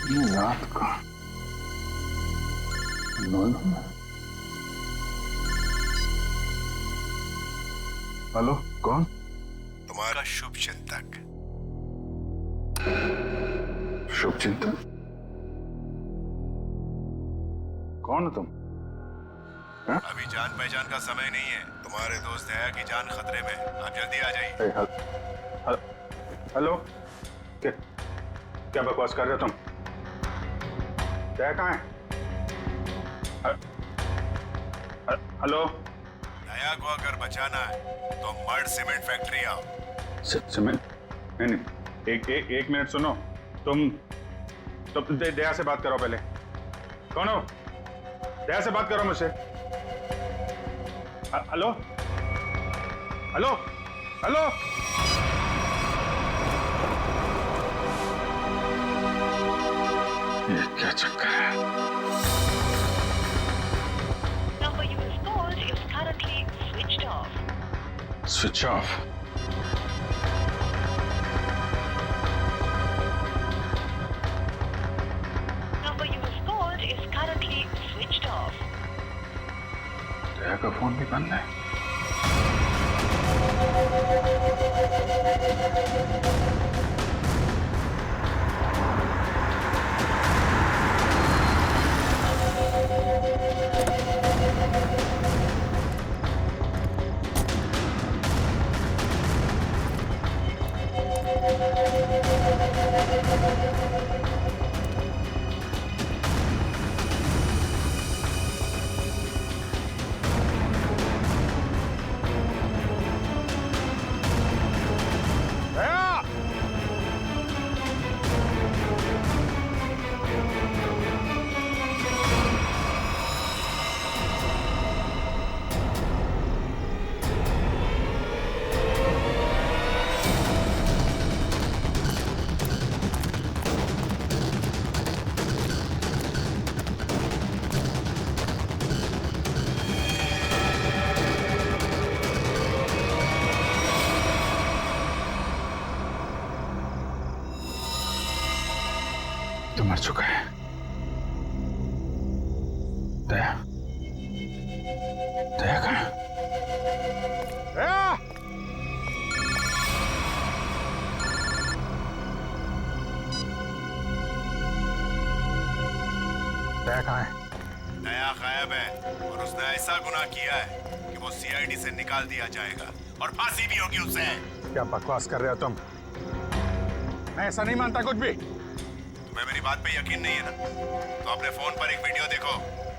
ये रात का 9 में। हेलो, कौन? तुम्हारा शुभ चिंतक। शुभ चिंतक? कौन हो तुम? अभी जान पहचान का समय नहीं है। तुम्हारे दोस्त दया की जान खतरे में। आप जल्दी आ जाइए। हेलो, क्या क्या बकवास कर रहे हो तुम? दया कहाँ है? हेलो। दया को अगर बचाना है तो मर्ड सीमेंट फैक्ट्री आओ। सीमेंट? नहीं, एक मिनट सुनो। तुम दया से बात करो पहले। कौन हो? दया से बात करो मुझसे। Hello hello hello. ये क्या चक्कर है? Number you have called is currently switched off. Switch off? Number you have called is currently switched off. दया का फोन भी बंद है। तो मर चुका है। दया, दया कहाँ है? दया! दया कहाँ है? दया गायब है और उसने ऐसा गुनाह किया है कि वो सीआईडी से निकाल दिया जाएगा और फांसी भी होगी उसे। क्या बकवास कर रहे हो तुम? मैं ऐसा नहीं मानता कुछ भी। तुम्हें मेरी बात पे यकीन नहीं है ना? तो अपने फोन पर एक वीडियो देखो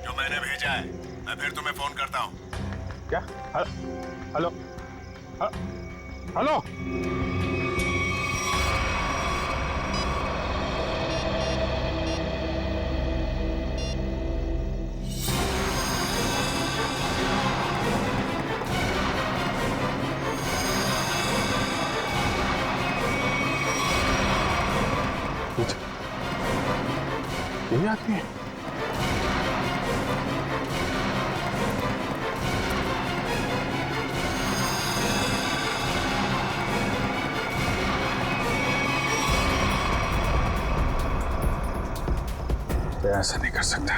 जो मैंने भेजा है। मैं फिर तुम्हें फोन करता हूँ। क्या? Hello hello. ये आदमी है? तो ऐसा नहीं कर सकता।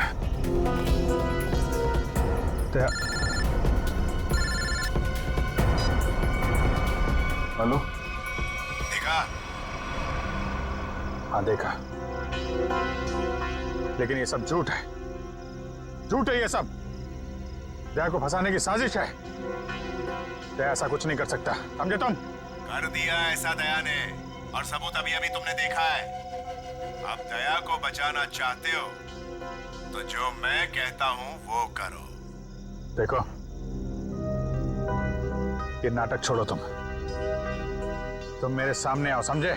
तो हेलो? देखा? हाँ देखा, लेकिन ये सब झूठ है। झूठ है ये सब। दया को फंसाने की साजिश है। दया ऐसा कुछ नहीं कर सकता, समझे तुम? कर दिया ऐसा दया ने, और सबूत अभी अभी तुमने देखा है। अब दया को बचाना चाहते हो तो जो मैं कहता हूं वो करो। देखो, ये नाटक छोड़ो। तुम मेरे सामने आओ, समझे?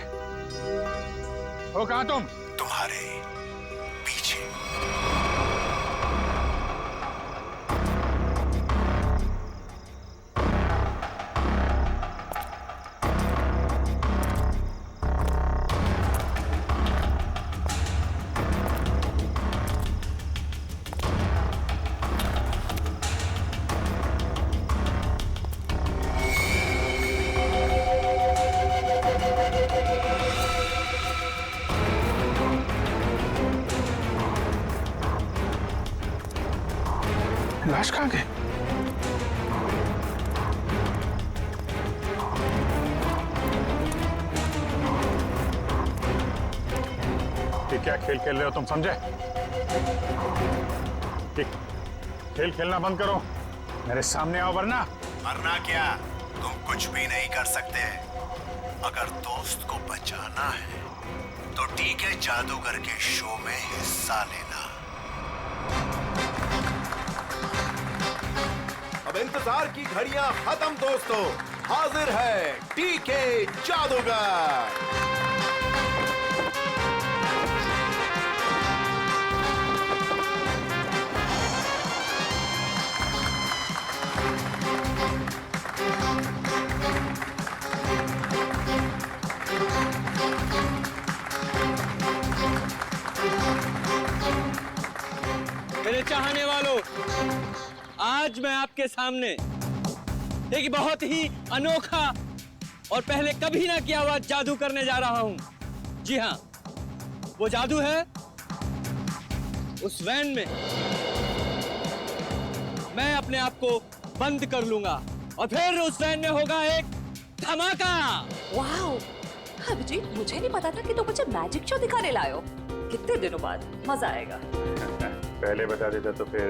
हो कहां तुम? तुम्हारे पीछे। लाश कहाँ गई? ये क्या खेल खेल रहे हो तुम, समझे? ये खेल खेलना बंद करो, मेरे सामने आओ वरना। वरना क्या? तुम कुछ भी नहीं कर सकते। अगर दोस्त को बचाना है तो टीके जादूगर के शो में हिस्सा लेना। अब इंतजार की घड़ियां खत्म दोस्तों, हाजिर है टीके जादूगर। मेरे चाहने वालों, आज मैं आपके सामने एक बहुत ही अनोखा और पहले कभी ना किया हुआ जादू करने जा रहा हूं। जी हां, वो जादू है उस वैन में मैं अपने आप को बंद कर लूंगा और फिर उस वैन में होगा एक धमाका। वाओ, अभिजीत, मुझे नहीं पता था कि तुम मुझे मैजिक शो दिखाने लाए हो। कितने दिनों बाद मजा आएगा। पहले बता देता तो फिर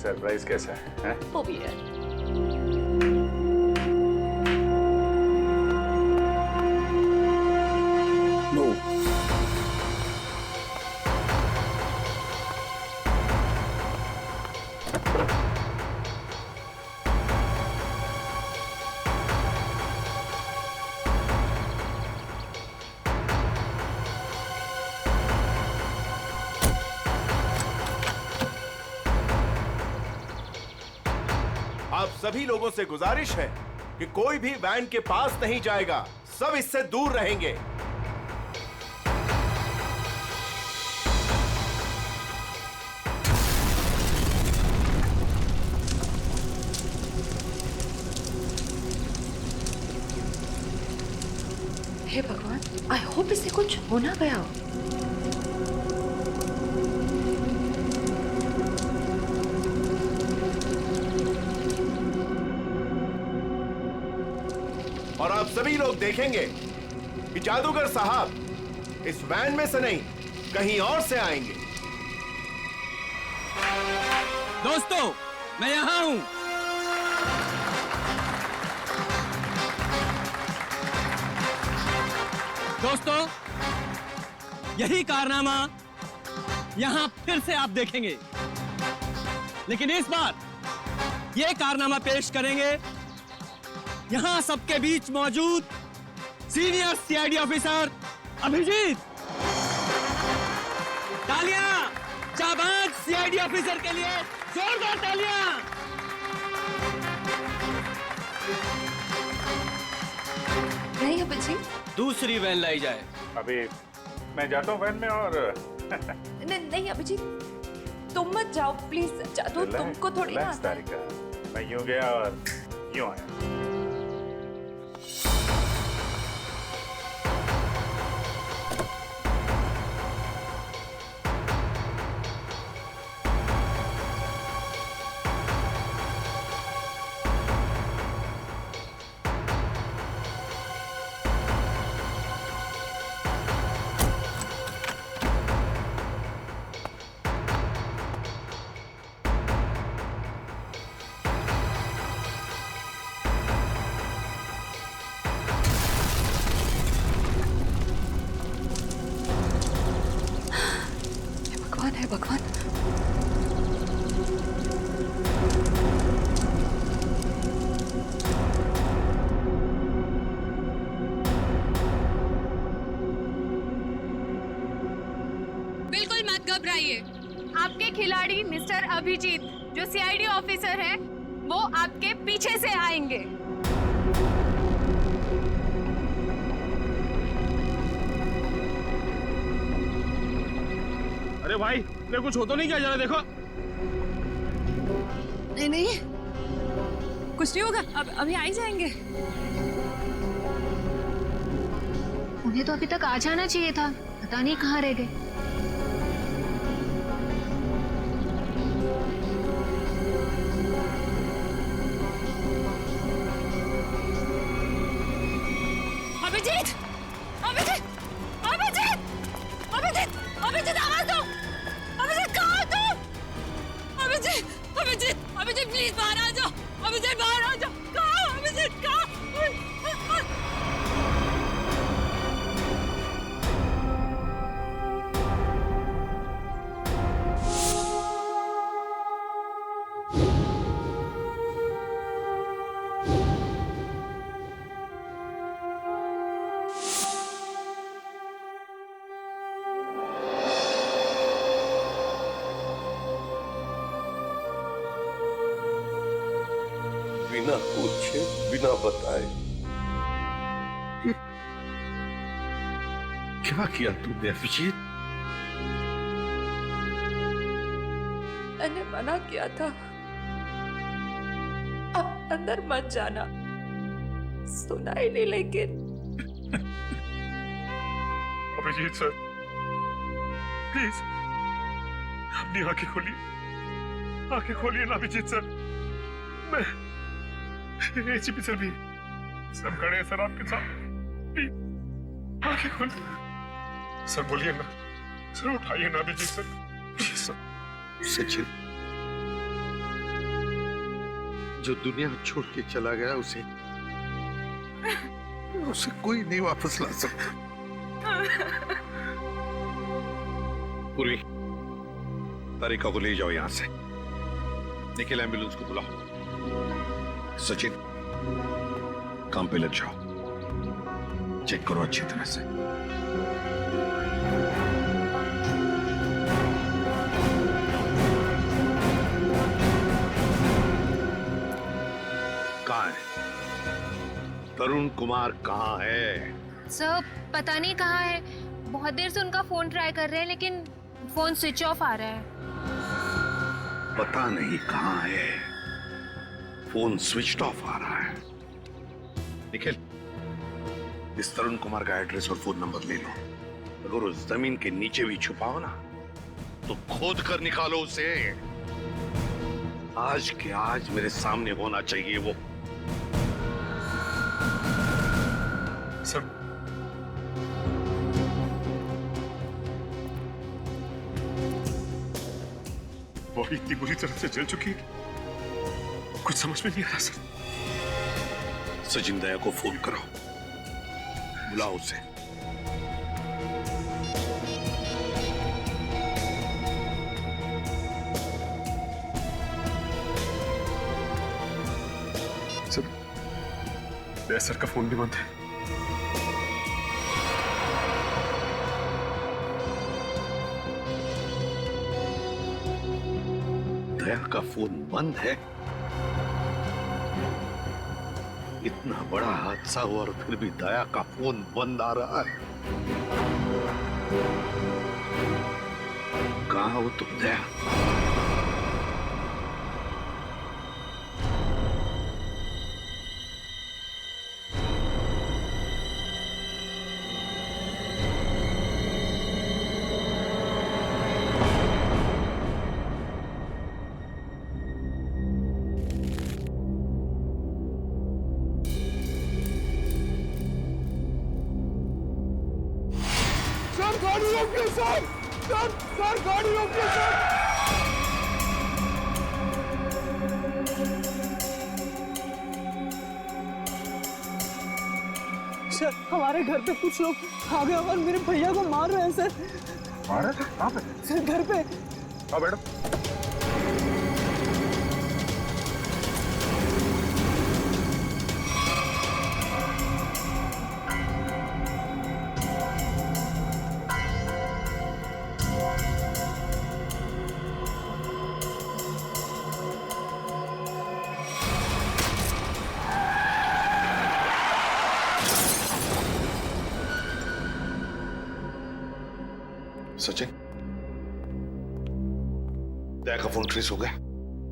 सरप्राइज कैसा है? वो भी है। आप सभी लोगों से गुजारिश है कि कोई भी वैन के पास नहीं जाएगा, सब इससे दूर रहेंगे। हे भगवान, आई होप इसे कुछ हो ना गया हो। और आप सभी लोग देखेंगे कि जादूगर साहब इस वैन में से नहीं, कहीं और से आएंगे। दोस्तों, मैं यहां हूं। दोस्तों, यही कारनामा यहां फिर से आप देखेंगे, लेकिन इस बार यह कारनामा पेश करेंगे यहां सबके बीच मौजूद सीनियर सीआईडी ऑफिसर अभिजीत। तालियां जाबाज सीआईडी ऑफिसर के लिए, जोरदार तालियां। नहीं अभिजीत, दूसरी वैन लाई जाए। अभी मैं जाता हूँ वैन में और नहीं अभिजीत, तुम मत जाओ प्लीज। जादू तुमको थोड़ी ना रिलैक्स आता है। तारिका, मैं यूं गया और यूं आया। हे भगवान। बिल्कुल मत घबराइए। आपके खिलाड़ी मिस्टर अभिजीत, जो सीआईडी ऑफिसर है, वो आपके पीछे से आएंगे। अरे भाई, तेरे कुछ हो तो नहीं क्या जा रहा? देखो। नहीं नहीं, कुछ नहीं होगा, अब अभी आ ही जाएंगे। उन्हें तो अभी तक आ जाना चाहिए था, पता नहीं कहाँ रह गए। बिना पूछे बिना बताए क्या किया तुमने अभिजीत? मैंने मना किया था, आप अंदर मत जाना, सुना ही नहीं। लेकिन अभिजीत सर, प्लीज अपनी आंखें खोलिए, आंखें खोलिए ना अभिजीत सर। मैं एसीपी सर भी सब खड़े हैं सर आपके साथ, प्लीज आंखें खोलिए सर। बोलिए ना सर, उठाइए ना Abhijit sir, please sir. Sachin जो दुनिया छोड़ के चला गया उसे कोई नहीं वापस ला सकता। पूर्वी, तारिका को ले जाओ यहां से, निखिल एम्बुलेंस को बुलाओ। सचिन काम पे लग जाओ, चेक करो अच्छी तरह से। कहाँ है तरुण कुमार? कहाँ है सर? पता नहीं कहाँ है, बहुत देर से उनका फोन ट्राई कर रहे हैं लेकिन फोन स्विच ऑफ आ रहा है। पता नहीं कहाँ है, फोन स्विच ऑफ आ रहा है। निखिल, इस तरुण कुमार का एड्रेस और फोन नंबर ले लो। अगर उस जमीन के नीचे भी छुपाओ ना तो खोद कर निकालो उसे। आज के आज मेरे सामने होना चाहिए वो। सर वो भी इतनी बुरी तरह से जल चुकी है, कुछ समझ में नहीं आ रहा सर। सचिन दया को फोन करो, बुलाओ उसे। सर, दया सर का फोन भी बंद है। दया का फोन बंद है? इतना बड़ा हादसा हुआ और फिर भी दया का फोन बंद आ रहा है। कहाँ हो तुम दया? सर, हमारे घर पे कुछ लोग आ गए और मेरे भैया को मार रहे हैं सर। मार रहे? कहाँ पे? सर घर पे। हाँ मैडम। सचिन, दया का फोन ट्रेस हो गया?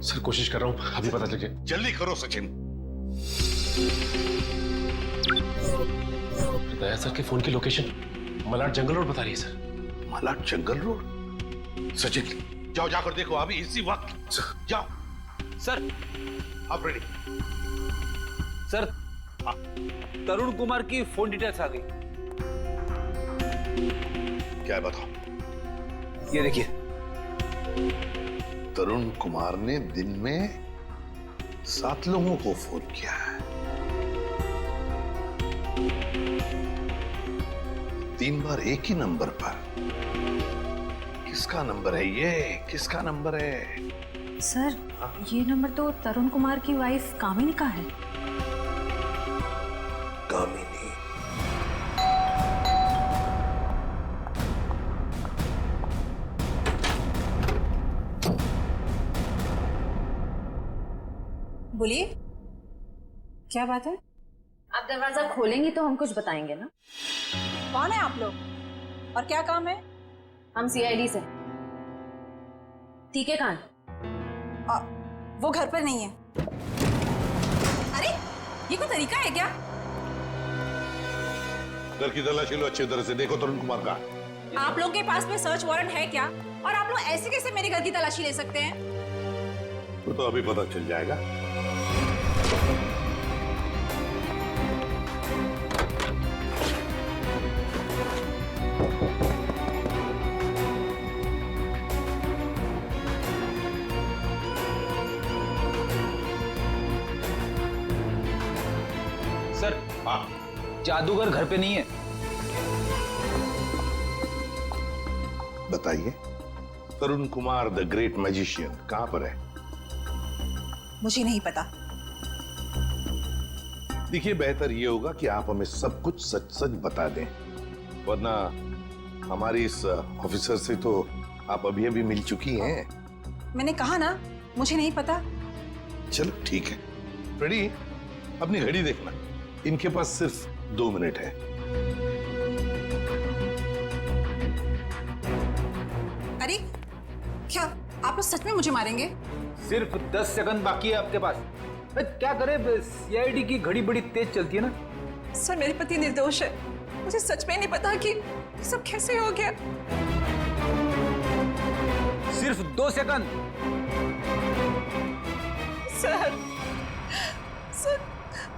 सर कोशिश कर रहा हूँ, अभी पता चल जाए। जल्दी करो सचिन। दया सर के फोन की लोकेशन मलाड जंगल रोड बता रही है सर। मलाड जंगल रोड? सचिन जाओ, जाकर देखो अभी इसी वक्त। जाओ। सर आप रेडी? सर, तरुण कुमार की फोन डिटेल्स आ गई। क्या है बताओ? ये देखिए, तरुण कुमार ने दिन में 7 लोगों को फोन किया है। 3 बार एक ही नंबर पर। किसका नंबर है ये? किसका नंबर है? सर, ये नंबर तो तरुण कुमार की वाइफ कामिनी का है। कामिनी? बोलिए, क्या बात है? आप दरवाजा खोलेंगी तो हम कुछ बताएंगे ना। कौन है आप लोग और क्या काम है? हम सीआईडी से। ठीक है कान? वो घर पर नहीं है। अरे ये कोई तरीका है क्या? घर की तलाशी लो, अच्छी तरह से देखो तरुण कुमार का। आप लोगों के पास में सर्च वारंट है क्या? और आप लोग ऐसे कैसे मेरे घर की तलाशी ले सकते हैं? वो तो अभी पता चल जाएगा। सर, हाँ, जादूगर घर पे नहीं है। बताइए, तरुण कुमार द ग्रेट मैजिशियन कहां पर है? मुझे नहीं पता। देखिए, बेहतर ये होगा कि आप हमें सब कुछ सच सच बता दें, वरना हमारी इस ऑफिसर से तो आप अभी अभी मिल चुकी हैं। मैंने कहा ना, मुझे नहीं पता। चलो ठीक है। फ्रेडी, अपनी घड़ी देखना, इनके पास सिर्फ 2 मिनट है। अरे क्या आप लोग सच में मुझे मारेंगे? सिर्फ 10 सेकंड बाकी है आपके पास। क्या करे, सीआईडी की घड़ी बड़ी तेज चलती है ना। सर, मेरे पति निर्दोष है। मुझे सच में नहीं पता कि ये सब कैसे हो गया। सिर्फ 2 सेकंड। सर,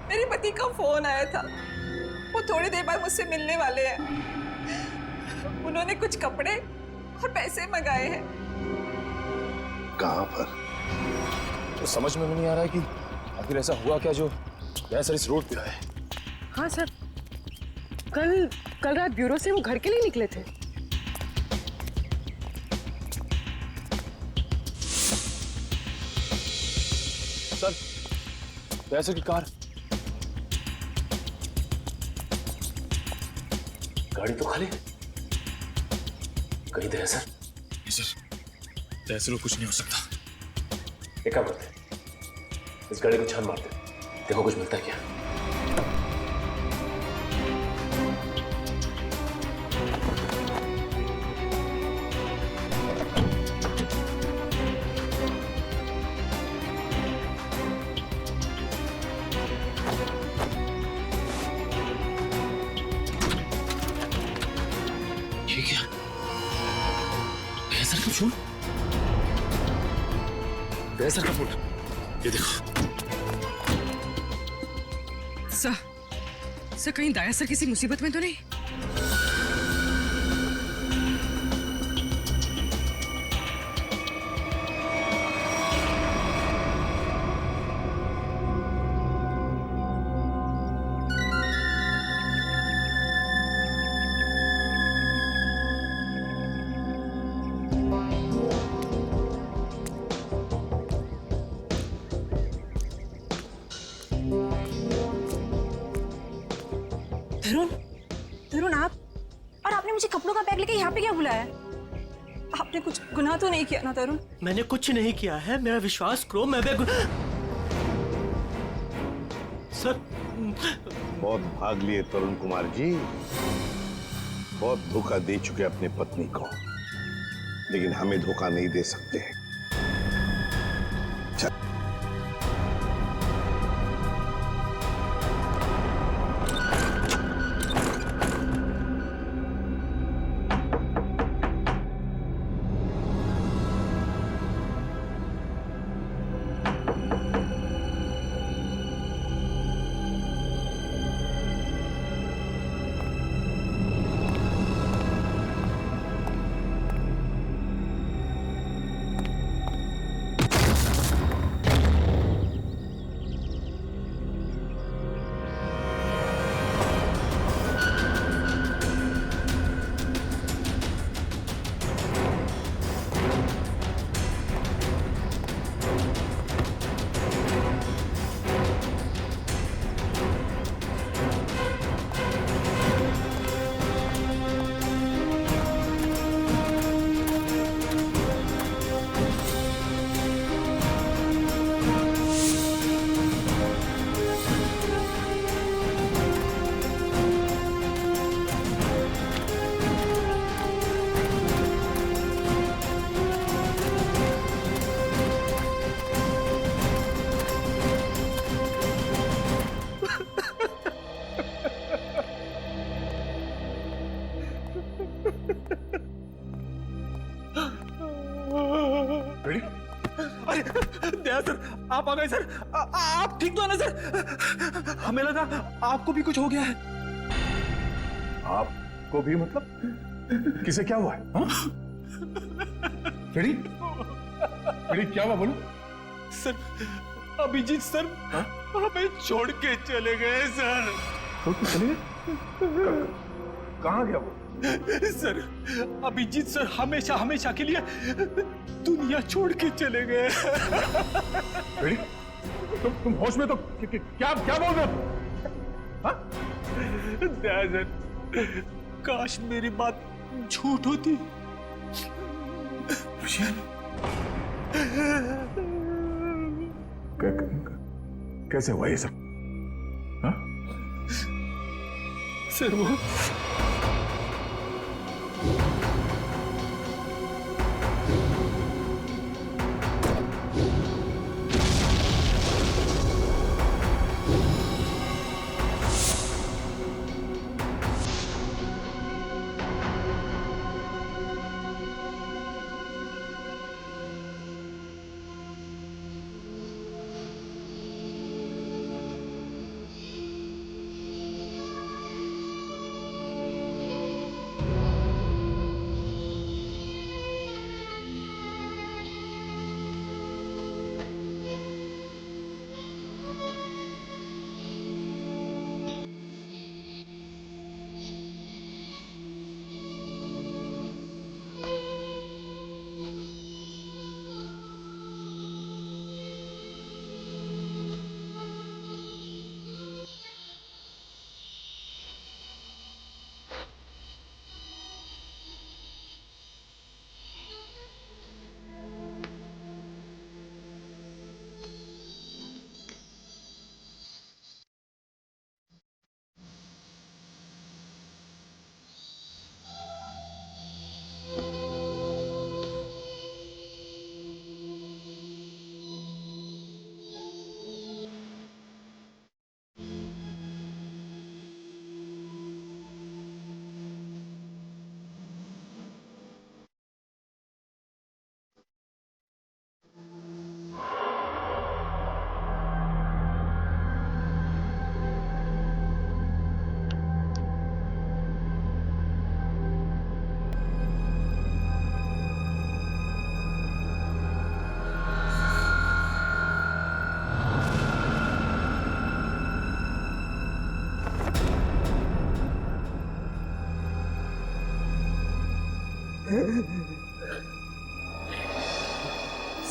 मेरे पति का फोन आया था। वो थोड़ी देर बाद मुझसे मिलने वाले हैं। उन्होंने कुछ कपड़े और पैसे मंगाए हैं। कहां पर? तो समझ में नहीं आ रहा है कि आखिर ऐसा हुआ क्या जो सर इस रोड पे आए। हाँ सर, कल रात ब्यूरो से वो घर के लिए निकले थे। सर, सर की कार, गाड़ी तो खाली, कहीं दे सर। सर, ऐसे लोग कुछ नहीं हो सकता। एक काम करते, इस गाड़ी को छान मारते, देखो कुछ मिलता है क्या। ये क्या? सर का फोन, सर का फोन, ये देखो। सर कहीं दाया सर किसी मुसीबत में तो नहीं? तरुण, आप और आपने मुझे कपड़ों का बैग लेके यहाँ पे क्या बुलाया? आपने कुछ गुनाह तो नहीं किया ना तरुण? मैंने कुछ नहीं किया है, मेरा विश्वास करो। मैं सर, बहुत भाग लिए तरुण कुमार जी, बहुत धोखा दे चुके अपनी पत्नी को, लेकिन हमें धोखा नहीं दे सकते। अरे दया सर, आप आ गए सर। आप ठीक तो है ना सर? हमें लगा आपको भी कुछ हो गया है। आपको भी मतलब? किसे क्या हुआ है? फ्रेडी क्या हुआ बोलो? सर, अभिजीत सर हमें छोड़ के चले गए सर। छोड़ के चले गए? कहाँ गया वो? सर, अभिजीत सर हमेशा हमेशा के लिए दुनिया छोड़ के चले गए। तुम होश में तो क्या बोल रहे हो? दया सर, काश मेरी बात झूठ होती। कैसे हुआ ये सब? सर वो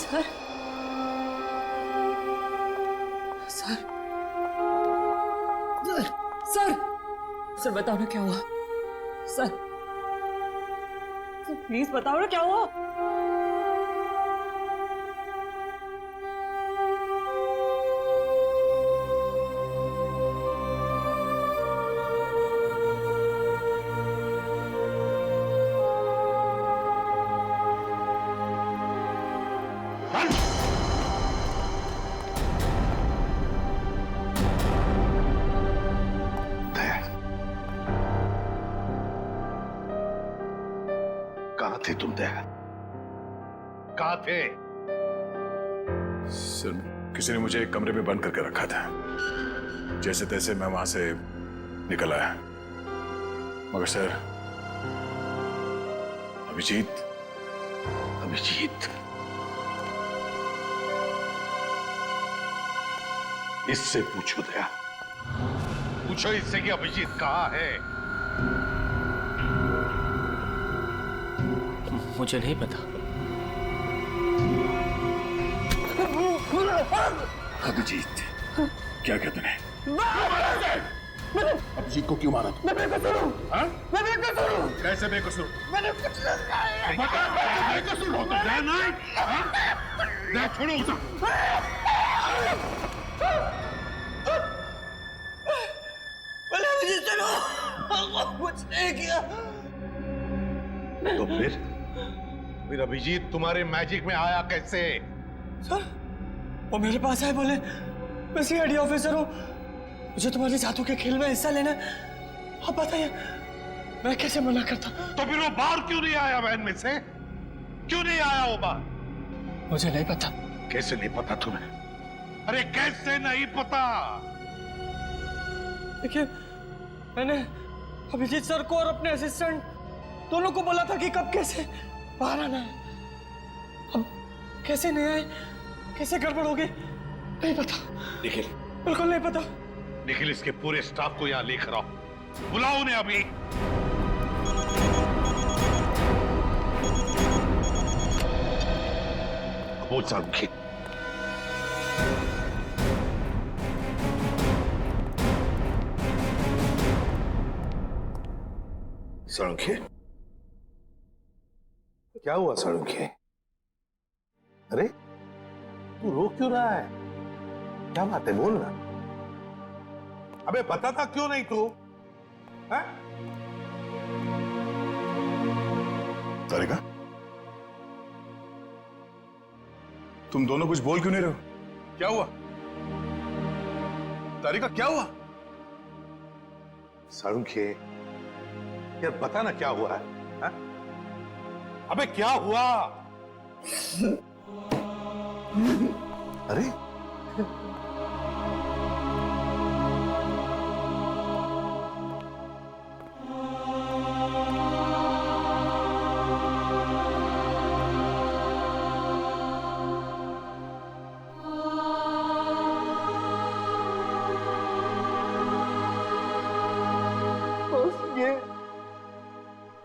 सर, सर, सर, सर बताओ ना क्या हुआ? सर, प्लीज बताओ ना क्या हुआ? कहाँ थे तुम दया? कहाँ थे? सर, किसी ने मुझे एक कमरे में बंद करके रखा था। जैसे तैसे मैं वहां से निकल आया, मगर सर अभिजीत इससे पूछो दया, पूछो इससे कि अभिजीत कहाँ है? मुझे नहीं पता। अभिजीत, क्या कहते हैं? अभिजीत को क्यों मारा? मैं बेकसूर हूँ। मैं बेकसूर हूँ। कैसे बेकसूर? मैंने कुछ नहीं किया। बेकसूर हो तो दया नहीं? दया छोड़ो उसे। मैंने अभिजीत चलो, कुछ नहीं किया। तो फिर अभिजीत तुम्हारे मैजिक में आया कैसे? सर, वो मेरे पास आए, बोले मैं सीआईडी ऑफिसर हूँ, मुझे तुम्हारे जादू के खेल में हिस्सा लेना है। अब बताइए मैं कैसे मना करता? तो फिर वो बाहर क्यों नहीं आया? बहन में से क्यों नहीं आया वो बाहर? मुझे नहीं पता। कैसे नहीं पता तुम्हें? अरे कैसे नहीं पता? देखिए, मैंने अभिजीत सर को और अपने असिस्टेंट दोनों को बोला था कि कब कैसे बाहर आना है। अब कैसे नहीं आए, कैसे गड़बड़ हो गई, नहीं पता। निखिल, बिल्कुल नहीं पता। निखिल, इसके पूरे स्टाफ को यहाँ लेकर आओ, बुलाओ उन्हें अभी। बोल सारुखी, सारुखी, क्या हुआ सारुखी? अरे तू रो क्यों रहा है? क्या बात है, बोल ना। अबे बताता क्यों नहीं तू? तारिका, तुम दोनों कुछ बोल क्यों नहीं रहे हो? क्या हुआ? तारिका, क्या हुआ? सारुखी, यार बता ना क्या हुआ है? हा? अबे क्या हुआ? अरे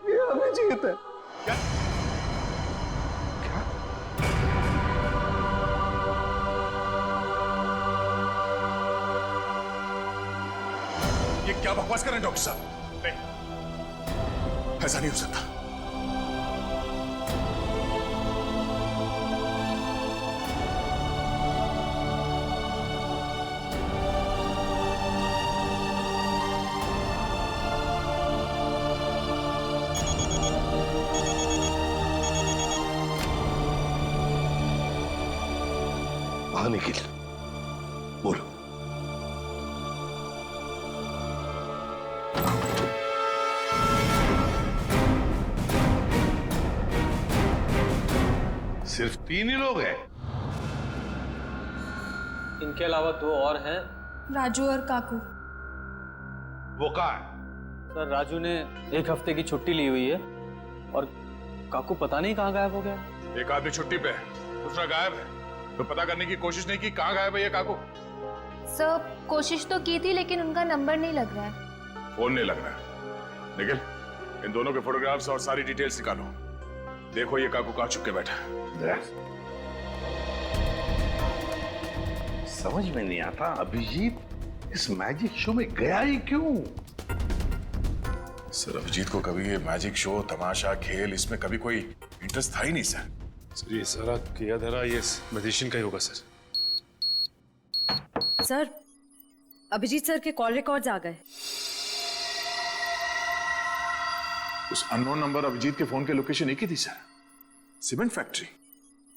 ये अभिजीत है। क्या? क्या? ये क्या बकवास कर रहे हैं डॉक्टर साहब? नहीं, ऐसा नहीं हो सकता। हाँ निखिल, बोलो। सिर्फ 3 ही लोग हैं? इनके अलावा 2 और हैं। राजू और काकू। वो कहाँ है? सर, राजू ने 1 हफ्ते की छुट्टी ली हुई है और काकू पता नहीं कहाँ गायब हो गया। एक आदमी छुट्टी पे है, दूसरा गायब है, तो पता करने की कोशिश नहीं की कहाँ गायब है ये काकू? सर, कोशिश तो की थी लेकिन उनका नंबर नहीं लग रहा है। फोन नहीं लग रहा है। निखिल, इन दोनों के फोटोग्राफ्स और सारी डिटेल्स निकालो। देखो ये काकू कहाँ छुप के बैठा है। समझ में नहीं आता अभिजीत इस मैजिक शो में गया ही क्यों? सर, अभिजीत को कभी ये मैजिक शो, तमाशा, खेल, इसमें कभी कोई इंटरेस्ट था ही नहीं सर। सर, ये सारा किया धरा ये मैजिशियन का ही होगा सर। सर, अभिजीत सर के कॉल रिकॉर्ड्स आ गए। उस अननोन नंबर अभिजीत के फोन के लोकेशन एक ही थी सर, सीमेंट फैक्ट्री।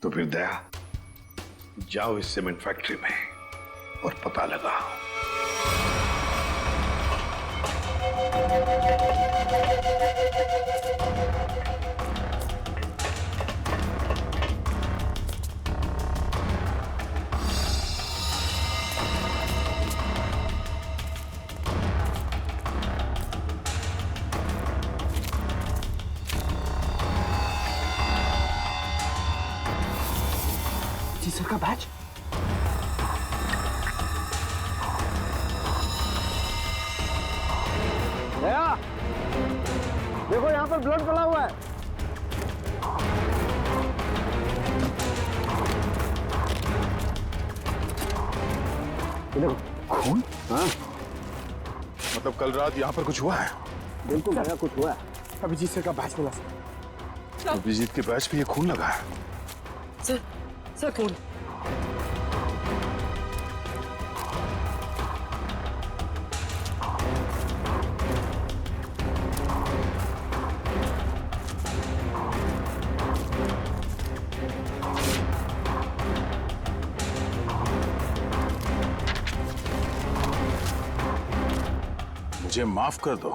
तो फिर दया, जाओ इस सीमेंट फैक्ट्री में और पता लगाओ। जी सर का बैच। दया, देखो यहाँ पर ब्लड पड़ा हुआ है। देखो खून। हाँ, मतलब कल रात यहाँ पर कुछ हुआ है? बिल्कुल दया, कुछ हुआ है। अभिजीत सर का बैच मिला सर। अभिजीत के बैच पे ये खून लगा है। सर खून। मुझे माफ कर दो,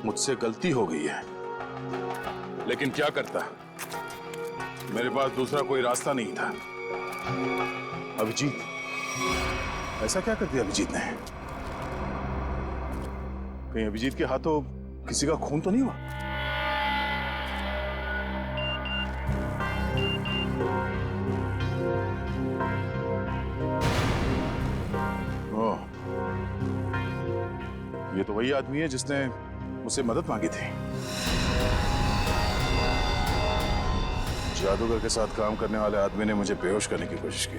मुझसे गलती हो गई है, लेकिन क्या करता, मेरे पास दूसरा कोई रास्ता नहीं था। अभिजीत, ऐसा क्या कर दिया अभिजीत ने? कहीं अभिजीत के हाथों किसी का खून तो नहीं हुआ? ओह, ये तो वही आदमी है जिसने मुझसे मदद मांगी थी। जादूगर के साथ काम करने वाले आदमी ने मुझे बेहोश करने की कोशिश की।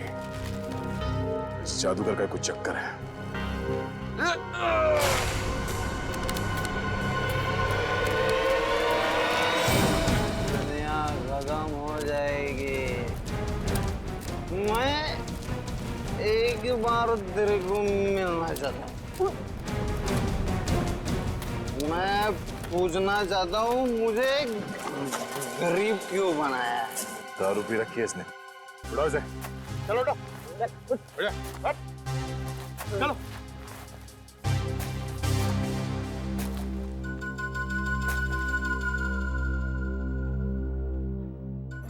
इस जादूगर का कुछ चक्कर है। दुनिया खत्म हो जाएगी। मैं एक बार तेरे को मिलना चाहता हूँ। मैं पूछना चाहता हूँ, मुझे गरीब क्यों बनाया है? दारू पी रखी है इसने। उठाओ इसे। चलो उठो। चलो।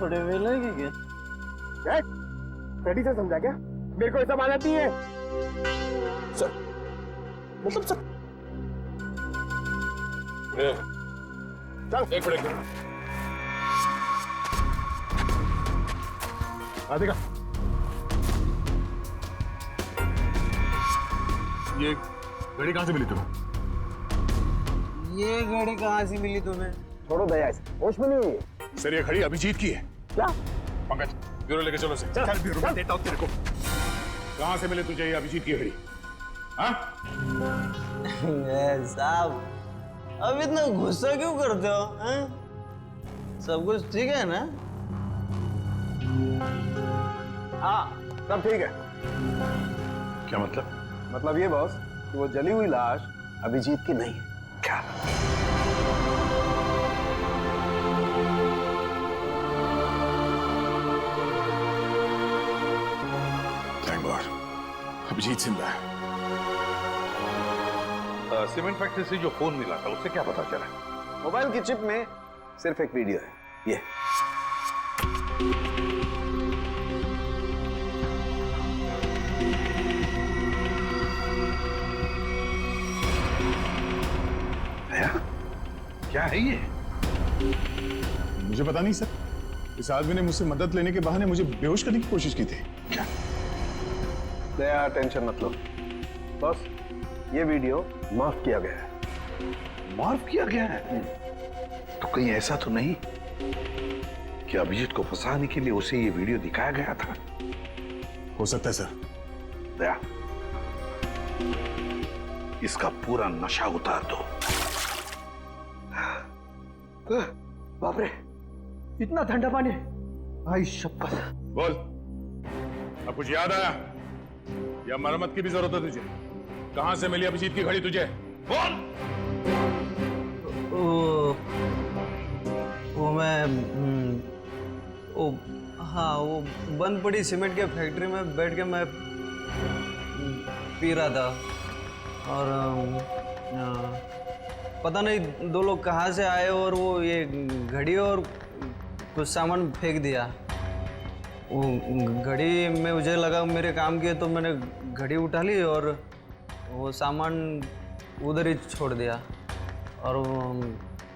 थोड़े वेले की क्या? रेडी से समझा क्या? मेरे को ऐसा माना नहीं है। सर, मतलब सर। चल, एक मिनट। आधे का। ये घड़ी कहाँ से मिली तुम्हें? ये घड़ी कहाँ से मिली तुम्हें? छोड़ो दया इसे, होश में नहीं हुई। सर, ये घड़ी अभिजीत की है। क्या? पंकज, ब्यूरो लेके चलो से। चल ब्यूरो में देता हूँ तेरे को। कहाँ से मिले तुझे ये अभिजीत की घड़ी? हाँ? साहब, अब इतना गुस्सा क्यों करते हो? हैं? सब कुछ ठीक है ना? हाँ, सब ठीक है। क्या मतलब? मतलब ये बॉस कि वो जली हुई लाश अभिजीत की नहीं है। क्या? थैंक गॉड, अभिजीत जिंदा है। सीमेंट फैक्ट्री से जो फोन मिला था उससे क्या पता चला? मोबाइल की चिप में सिर्फ एक वीडियो है, ये। क्या है ये? मुझे पता नहीं सर। इस आदमी ने मुझसे मदद लेने के बहाने मुझे बेहोश करने की कोशिश की थी। क्या? दया, टेंशन मत लो बॉस, ये वीडियो माफ किया गया है। माफ किया गया है? तो कहीं ऐसा तो नहीं कि अभिजीत को फंसाने के लिए उसे ये वीडियो दिखाया गया था? हो सकता है सर। दया, इसका पूरा नशा उतार दो। बाप रे, इतना ठंडा पानी! भाई शपथ। बोल, अब कुछ याद आया या मरम्मत की भी जरूरत है तुझे? कहां से मिली अभिजीत की घड़ी तुझे? बोल। वो मैं हाँ, वो बंद पड़ी सीमेंट के फैक्ट्री में बैठ के मैं पी रहा था और पता नहीं दो लोग कहाँ से आए और वो ये घड़ी और कुछ सामान फेंक दिया। वो घड़ी में मुझे लगा मेरे काम की है तो मैंने घड़ी उठा ली और वो सामान उधर ही छोड़ दिया और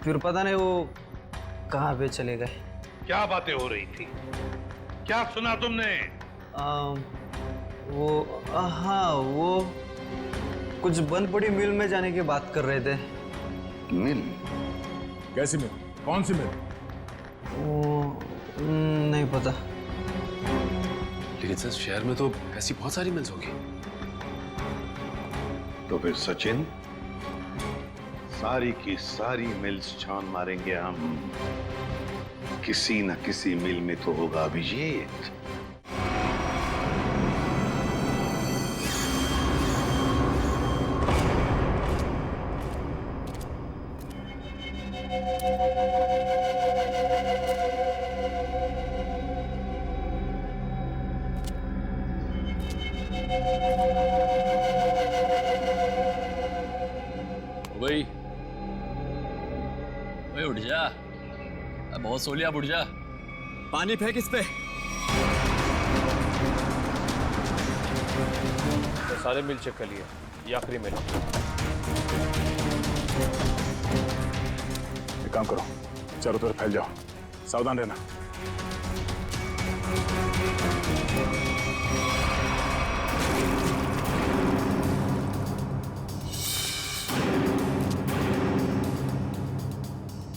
फिर पता नहीं वो कहाँ पे चले गए। क्या बातें हो रही थी? क्या सुना तुमने? हाँ, वो कुछ बंद पड़ी मिल में जाने की बात कर रहे थे। मिल? कैसी मिल? कौन सी मिल? वो नहीं पता। लेकिन सर, शहर में तो ऐसी बहुत सारी मिल्स होगी। तो फिर सचिन, सारी की सारी मिल्स छान मारेंगे हम। किसी न किसी मिल में तो होगा अभिजीत। भाई उठ जा, बहुत सो लिया, उठ जा। पानी फेंक इस पे। तो सारे मिल चेक कर लिए, ये आखिरी मिल। एक काम करो, चारों तरफ फैल जाओ, सावधान रहना।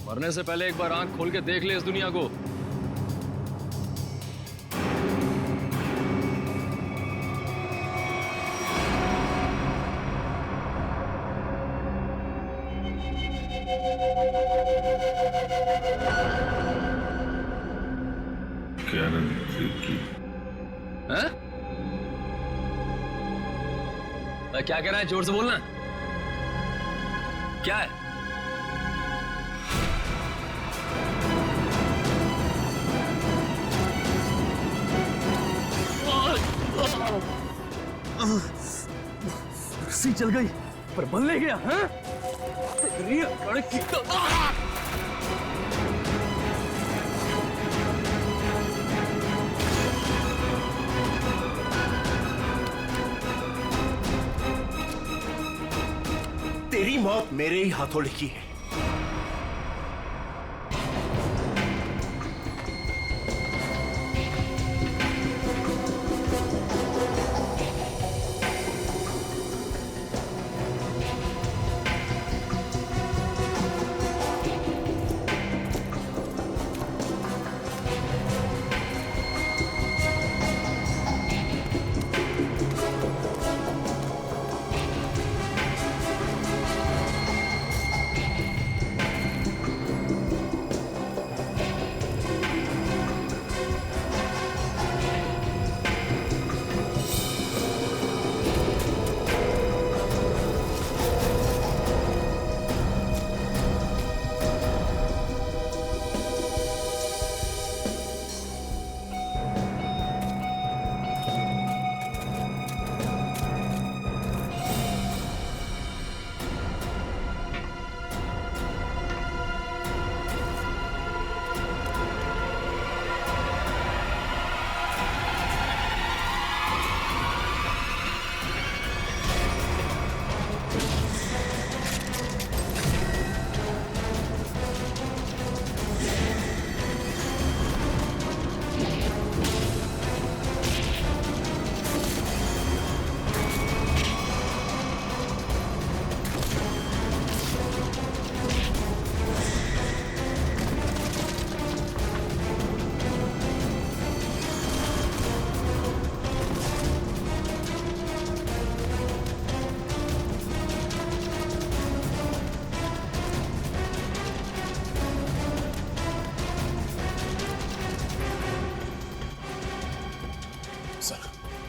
मरने से पहले एक बार आंख खोल के देख ले इस दुनिया को। हैं? क्या कह रहा है? जोर से बोलना। क्या है? रस्सी चल गई पर बल ले गया। हैं? तेरी मौत मेरे ही हाथों लिखी है।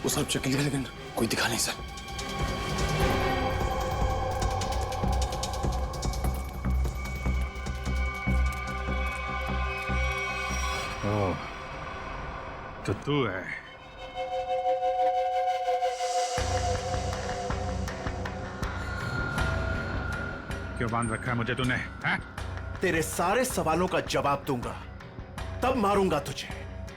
वो सब चेक लिया लेकिन कोई दिखा नहीं सर। ओह, तो तू है। क्यों बांध रखा है मुझे तूने? हैं? तेरे सारे सवालों का जवाब दूंगा, तब मारूंगा तुझे।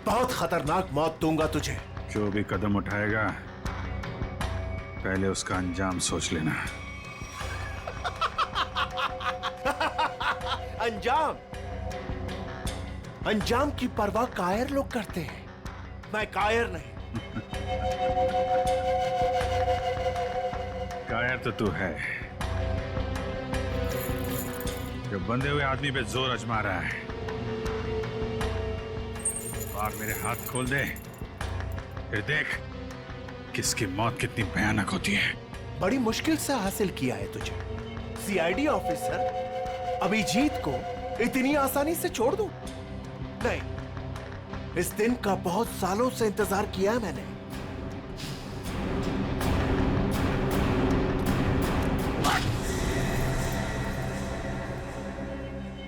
बहुत खतरनाक मौत दूंगा तुझे। जो भी कदम उठाएगा पहले उसका अंजाम सोच लेना। अंजाम? अंजाम की परवाह कायर लोग करते हैं, मैं कायर नहीं। कायर तो तू है, जो बंधे हुए आदमी पे जोर आजमा रहा है। आग मेरे हाथ खोल दे, फिर देख किसकी मौत कितनी भयानक होती है। बड़ी मुश्किल से हासिल किया है तुझे। सीआईडी ऑफिसर अभिजीत को इतनी आसानी से छोड़ दूं? नहीं, इस दिन का बहुत सालों से इंतजार किया है मैंने।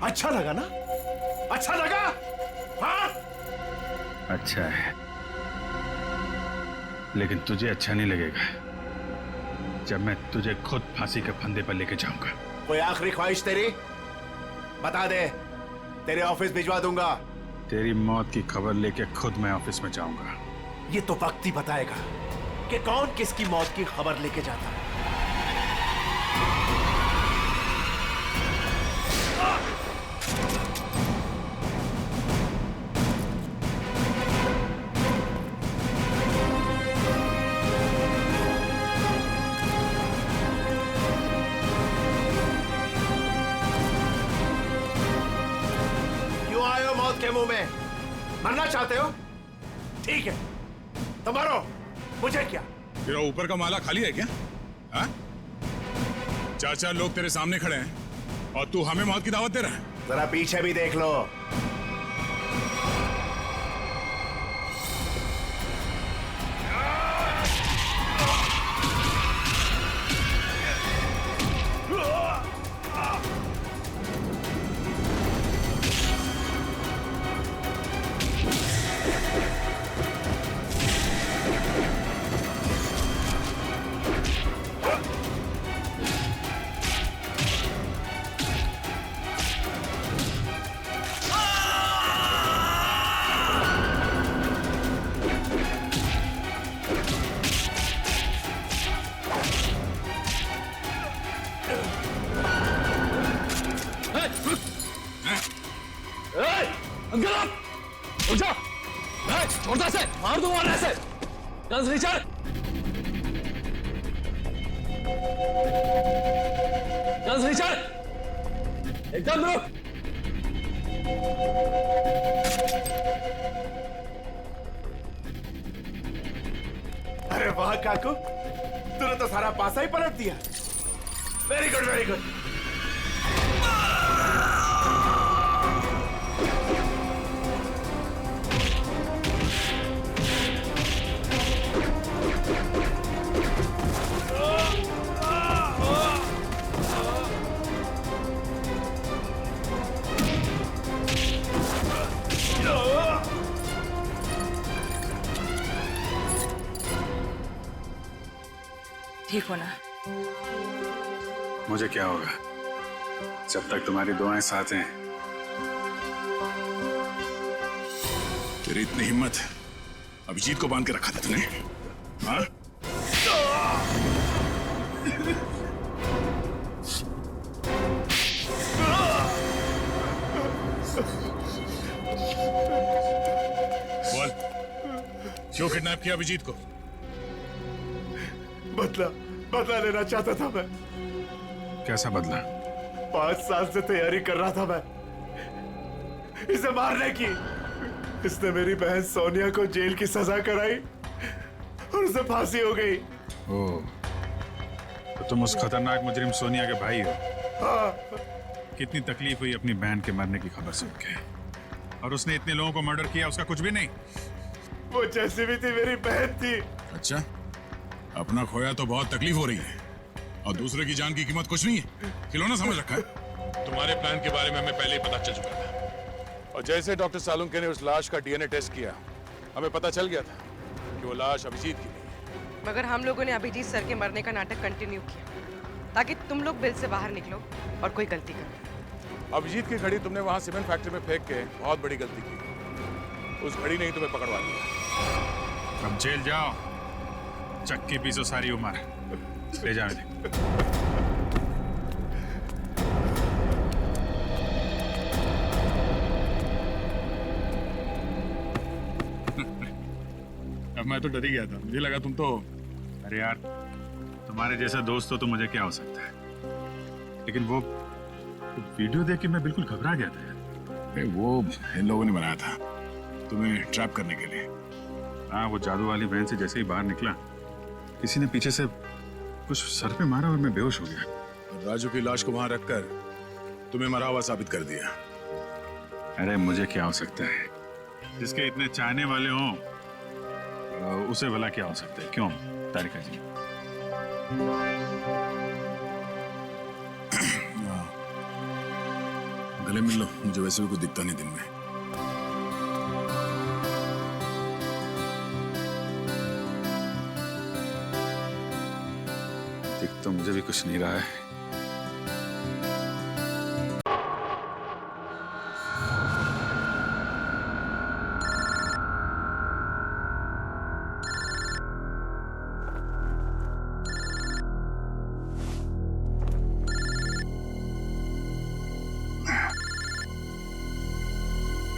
अच्छा लगा ना? अच्छा लगा? हाँ? अच्छा है, लेकिन तुझे अच्छा नहीं लगेगा जब मैं तुझे खुद फांसी के फंदे पर लेके जाऊंगा। कोई आखिरी ख्वाहिश तेरी? बता दे, तेरे ऑफिस भिजवा दूंगा। तेरी मौत की खबर लेके खुद मैं ऑफिस में जाऊंगा। ये तो वक्त ही बताएगा कि कौन किसकी मौत की खबर लेके जाता है। क्यों आए हो मौत के मुंह में? मरना चाहते हो? ठीक है, तो मरो, मुझे क्या? तेरा ऊपर का माला खाली है क्या? हाँ? 4-4 लोग तेरे सामने खड़े हैं और तू हमें मौत की दावत दे रहा है। जरा पीछे भी देख लो। छोड़ता से मार दूंगा ऐसे। गन्स नीचे। गन्स नीचे। एकदम रुक। अरे वाह काकू, तूने तो सारा पासा ही पलट दिया। Very good, very good. ठीक हो ना? मुझे क्या होगा जब तक तुम्हारी दुआएं साथ हैं। तेरी इतनी हिम्मत अभिजीत को बांध के रखा था तूने? हाँ? बोल, क्यों किडनैप किया अभिजीत को? बदला लेना चाहता था मैं। कैसा बदला? 5 साल से तैयारी कर रहा था मैं इसे मारने की। इसने मेरी बहन सोनिया को जेल की सजा कराई और उसे फांसी हो गई। ओह, तो तुम उस खतरनाक मुजरिम सोनिया के भाई हो? हाँ। कितनी तकलीफ हुई अपनी बहन के मरने की खबर सुन के। और उसने इतने लोगों को मर्डर किया, उसका कुछ भी नहीं? वो जैसी भी थी मेरी बहन थी। अच्छा, अपना खोया तो बहुत तकलीफ हो रही है और दूसरे की जान की कीमत कुछ नहीं है। खिलौना समझ रखा है। तुम्हारे प्लान के बारे में हमें पहले ही पता चल चुका था और जैसे डॉक्टर सालुंके ने उस लाश का डीएनए टेस्ट किया, हमें पता चल गया था कि वो लाश अभिजीत की नहीं। मगर हम लोगों ने अभिजीत सर के मरने का नाटक कंटिन्यू किया ताकि तुम लोग बिल से बाहर निकलो और कोई गलती करो। अभिजीत की घड़ी तुमने वहां सीमेंट फैक्ट्री में फेंक के बहुत बड़ी गलती की। उस घड़ी ने ही तुम्हें पकड़वा दिया। अब जेल जाओ, चक्की पीसो सारी उम्र। ले जाओ इन्हें। अब मैं तो डर ही गया था, मुझे लगा तुम तो। अरे यार, तुम्हारे जैसा दोस्त हो तो मुझे क्या हो सकता है, लेकिन वो वीडियो देख के मैं बिल्कुल घबरा गया था यार। वो इन लोगों ने बनाया था तुम्हें ट्रैप करने के लिए। हाँ, वो जादू वाली वैन से जैसे ही बाहर निकला, किसी ने पीछे से कुछ सर पे मारा और मैं बेहोश हो गया। राजू की लाश को वहां रखकर तुम्हें मरा हुआ साबित कर दिया। अरे मुझे क्या हो सकता है, जिसके इतने चाहने वाले हों उसे भला क्या हो सकता है? क्यों तारिका जी? गले मिल लो, मुझे वैसे भी कुछ दिखता नहीं दिन में। दिख तो मुझे भी कुछ नहीं रहा है।